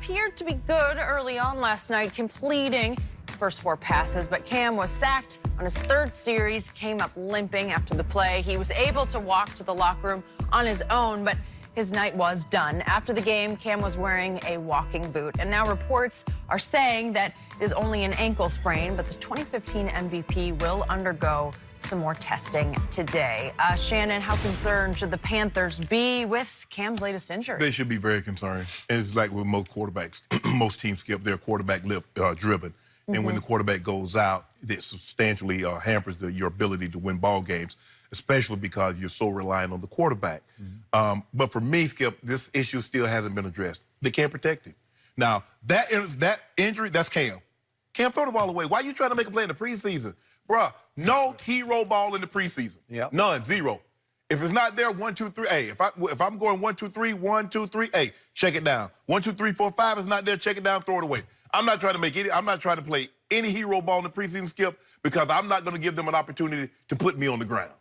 appeared to be good early on last night, completing his first 4 passes, but Cam was sacked on his 3rd series, came up limping after the play. He was able to walk to the locker room on his own, but his night was done. After the game, Cam was wearing a walking boot, and now reports are saying that it is only an ankle sprain, but the 2015 MVP will undergo some more testing today. Shannon, how concerned should the Panthers be with Cam's latest injury? They should be very concerned. It's like with most quarterbacks. Most teams, Skip, they're quarterback driven. And when the quarterback goes out, it substantially hampers your ability to win ball games, especially because you're so reliant on the quarterback. But for me, Skip, this issue still hasn't been addressed. They can't protect him. Now, that injury, that's Cam. Cam, throw the ball away. Why are you trying to make a play in the preseason? Bruh, no hero ball in the preseason. Yep. None, 0. If it's not there, 1, 2, 3, hey, if I'm going 1, 2, 3, 1, 2, 3, hey, check it down. 1, 2, 3, 4, 5 is not there, check it down, throw it away. I'm not trying to play any hero ball in the preseason, Skip, because I'm not going to give them an opportunity to put me on the ground.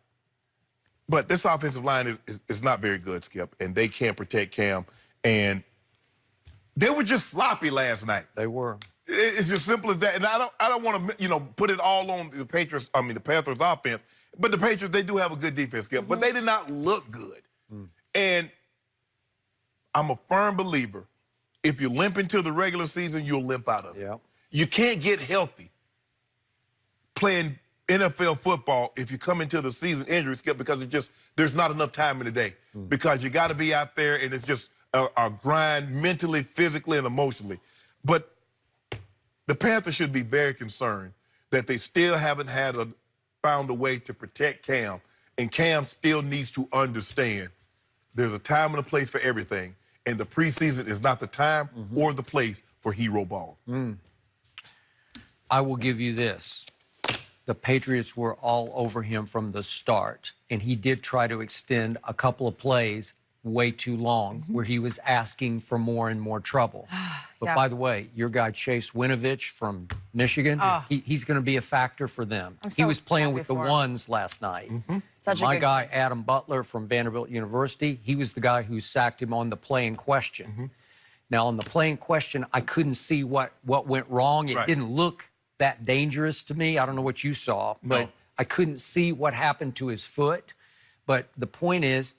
But this offensive line is not very good, Skip, and they can't protect Cam. And they were just sloppy last night. They were. It's as simple as that. And I don't want to, put it all on the the Panthers offense. But the Patriots, they do have a good defense, Skip. But they did not look good. And I'm a firm believer, if you limp into the regular season, you'll limp out of it. Yeah. You can't get healthy playing NFL football if you come into the season injury, Skip, because there's not enough time in the day. Because you got to be out there, and it's just a grind mentally, physically, and emotionally. But the Panthers should be very concerned that they still haven't found a way to protect Cam, and Cam still needs to understand there's a time and a place for everything, and the preseason is not the time or the place for hero ball. I will give you this. The Patriots were all over him from the start, and he did try to extend a couple of plays way too long where he was asking for more and more trouble. But by the way, your guy Chase Winovich from Michigan, he's going to be a factor for them. He was playing with the ones last night. My guy Adam Butler from Vanderbilt University, he was the guy who sacked him on the play in question. Now, on the play in question, I couldn't see what went wrong. It didn't look that dangerous to me. I don't know what you saw, but I couldn't see what happened to his foot. But the point is,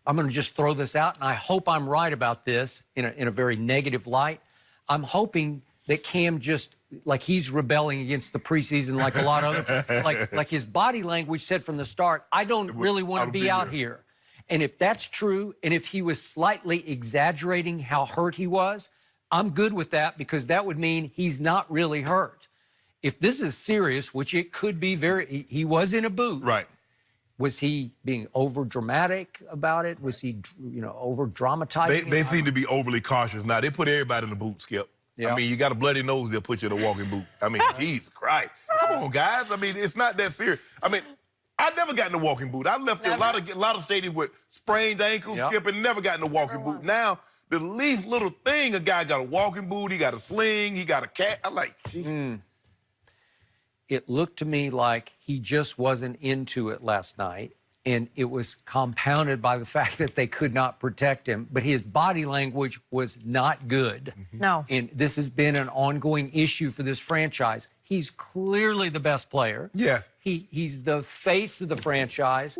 I'm going to just throw this out, and I hope I'm right about this in a very negative light. I'm hoping that Cam just, like he's rebelling against the preseason like a lot of other, like his body language said from the start, I don't really want to be out here. And if that's true, and if he was slightly exaggerating how hurt he was, I'm good with that, because that would mean he's not really hurt. If this is serious, which it could be he was in a boot. Right. Was he being over-dramatic about it? Was he, over-dramatizing? They seem to be overly cautious now. They put everybody in the boot, Skip. I mean, you got a bloody nose, they'll put you in a walking boot. I mean, Jesus Christ. Come on, guys. I mean, it's not that serious. I mean, I never got in a walking boot. I left a lot of stadiums with sprained ankles, Skip, and never got in a walking boot. Now, the least little thing, a guy got a walking boot, he got a sling, he got a cat. I'm like, geez. It looked to me like he just wasn't into it last night, and it was compounded by the fact that they could not protect him. But his body language was not good. No. And this has been an ongoing issue for this franchise. He's clearly the best player. Yes. He's the face of the franchise.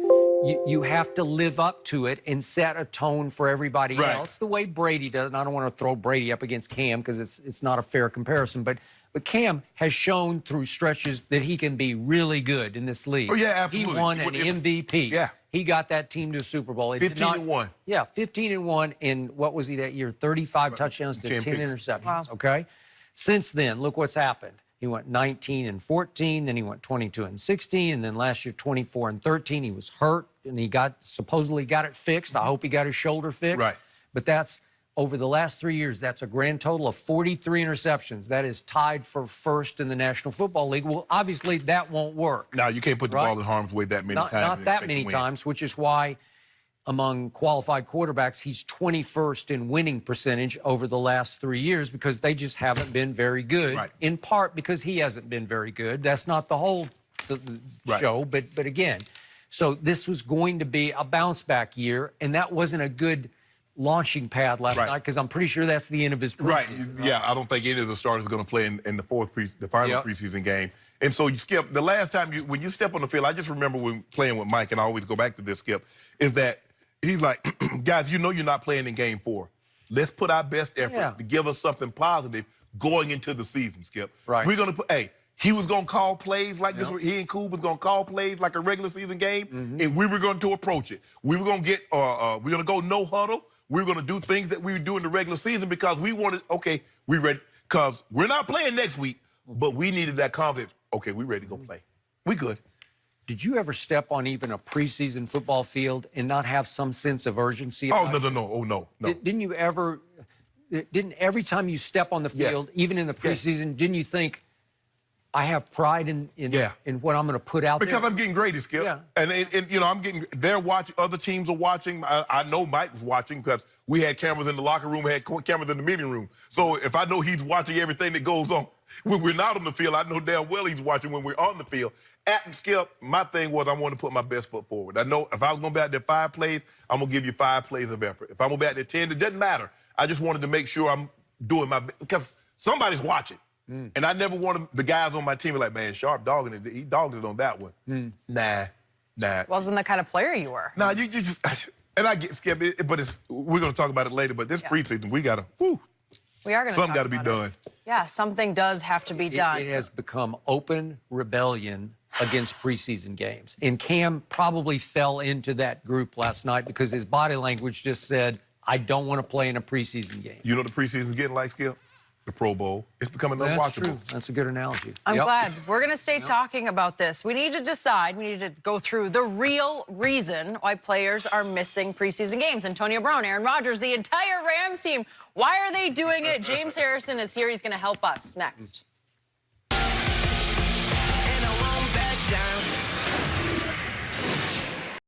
You have to live up to it and set a tone for everybody else, the way Brady does. And I don't want to throw Brady up against Cam because it's not a fair comparison. But Cam has shown through stretches that he can be really good in this league. Oh, yeah, absolutely. He won an MVP. Yeah. He got that team to a Super Bowl. 15-1. Yeah, 15-1. And what was he that year? 35 touchdowns to 10 interceptions. Wow. Okay? Since then, look what's happened. He went 19-14, then he went 22-16, and then last year 24-13. He was hurt, and he supposedly got it fixed. I hope he got his shoulder fixed. Right. But that's over the last 3 years. That's a grand total of 43 interceptions. That is tied for first in the National Football League. Well, obviously that won't work. Now you can't put the ball in harm's way that many times. Not that many times, which is why, among qualified quarterbacks, he's 21st in winning percentage over the last 3 years, because they just haven't been very good, in part because he hasn't been very good. That's not the whole show, but again. So this was going to be a bounce-back year, and that wasn't a good launching pad last night because I'm pretty sure that's the end of his preseason. Right. Yeah, I don't think any of the starters are going to play in the final preseason game. And so, Skip, the last time when you step on the field, I just remember when playing with Mike, and I always go back to this, Skip, is that he's like, guys, you know you're not playing in game 4. Let's put our best effort to give us something positive going into the season, Skip. Right. We're going to put, he was going to call plays like this. He and Coop was going to call plays like a regular season game, and we were going to approach it. We were going to get, we're going to go no huddle. We were going to do things that we would do in the regular season because we wanted, okay, we ready. Because we're not playing next week, but we needed that confidence. Okay, we ready to go play. We good. Did you ever step on even a preseason football field and not have some sense of urgency? Oh, no. Oh, no. Didn't you ever, every time you step on the field, even in the preseason, didn't you think, I have pride in what I'm going to put out there? Because I'm getting graded, Skip. Yeah. And you know, they're watching, other teams are watching. I know Mike was watching because we had cameras in the locker room, we had cameras in the meeting room. So if I know he's watching everything that goes on when we're not on the field, I know damn well he's watching when we're on the field. Skip, my thing was I wanted to put my best foot forward. I know if I was going to be out there 5 plays, I'm going to give you 5 plays of effort. If I'm going to be out there 10, it doesn't matter. I just wanted to make sure I'm doing my best because somebody's watching. And I never wanted the guys on my team to be like, man, Sharp dogging it. He dogged it on that one. Nah. Wasn't the kind of player you were. Nah, you just, and I get Skip, but we're going to talk about it later, but this preseason, we got to, we are going to something got to be done. Yeah, something does have to be done. It has become open rebellion against preseason games. And Cam probably fell into that group last night because his body language just said, I don't want to play in a preseason game. You know what the preseason's getting like, Skip? The Pro Bowl. It's becoming unwatchable. That's true. That's a good analogy. I'm glad. We're going to stay talking about this. We need to decide. We need to go through the real reason why players are missing preseason games. Antonio Brown, Aaron Rodgers, the entire Rams team. Why are they doing it? James Harrison is here. He's going to help us next.